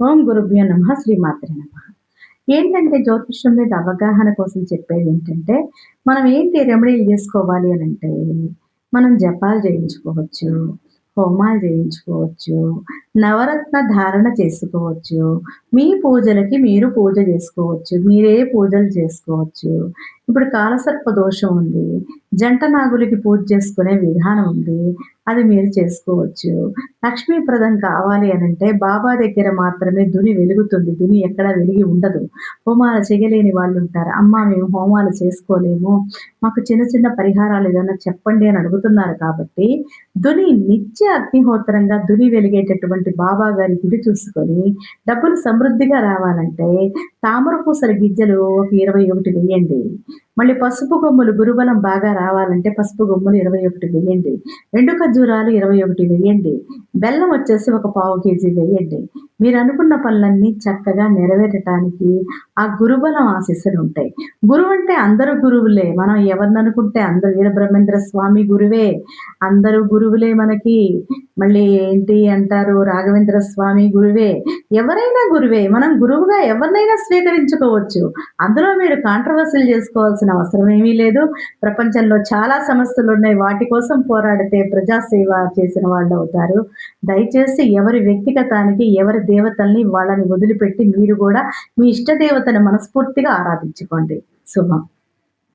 ఓం గురుభ్యో నమః. శ్రీమాత్రే నమః. ఏంటంటే జ్యోతిష్యం మీద అవగాహన కోసం చెప్పేదేంటంటే, మనం ఏంటి రెమెడీలు జేసుకోవాలి అనంటే, మనం జపాలు జేయించుకోవచ్చు, హోమాలు జేయించుకోవచ్చు, నవరత్న ధారణ చేసుకోవచ్చు, మీ పూజలకి మీరు పూజ జేసుకోవచ్చు. మీరే పూజలు చేసుకోవచ్చు. ఇప్పుడు కాలసర్ప దోషం ఉంది. జంట నాగులకి పూజ చేసుకునే విధానం ఉంది. అది మీరు చేసుకోవచ్చు. లక్ష్మీప్రదం కావాలి అనంటే బాబా దగ్గర మాత్రమే దుని వెలుగుతుంది. దుని ఎక్కడా వెలిగి ఉండదు. హోమాలు చేయలేని వాళ్ళుంటారు. "అమ్మా మేము హోమాలు చేసుకోలేము. మాకు చిన్న చిన్న పరిహారాలు ఏదైనా చెప్పండి" అని అడుగుతున్నారు కాబట్టి, దుని నిత్య అగ్నిహోత్రంగా దుని వెలిగేటటువంటి బాబా గారి గుడి చూసుకొని, డబ్బులు సమృద్ధిగా రావాలంటే తామర పూసల గిజ్జలు ఒక 21 వెయ్యండి. మళ్ళీ పసుపు కొమ్ములు గురుబలం బాగా రావాలంటే పసుపు కొమ్ములు 21 వెయ్యండి. 2 ఖర్జూరాలు 21 వెయ్యండి. బెల్లం వచ్చేసి ఒక పావు కేజీ వెయ్యండి. మీరనుకున్న పనులన్నీ చక్కగా నెరవేరటానికి ఆ గురుబలం ఆశీస్సులుంటాయి. గురువంటే అందరూ గురువులే. మనం ఎవరిననుకుంటే అందరూ వీరబ్రహ్మేంద్ర స్వామి గురువే. అందరూ గురువులే మనకి. మళ్ళీ ఏంటి అంటారు రాఘవేంద్ర స్వామి గురువే. ఎవరైనా గురువే. మనం గురువుగా ఎవరినైనా స్వీకరించుకోవచ్చు. అందులో మీరు కాంట్రవర్సీలు చేసుకోవాల్సిన అవసరం ఏమీ లేదు. ప్రపంచంలో చాలా సమస్యలున్నాయి. వాటి కోసం పోరాడితే ప్రజాసేవ చేసిన వాళ్ళవుతారు. దయచేసి ఎవరి వ్యక్తిగతానికి, ఎవరి దేవతల్ని వాళ్ళని వదిలిపెట్టి మీరు గూడా మీ ఇష్ట దేవతని మనస్ఫూర్తిగా ఆరాధించుకోండి. శుభం.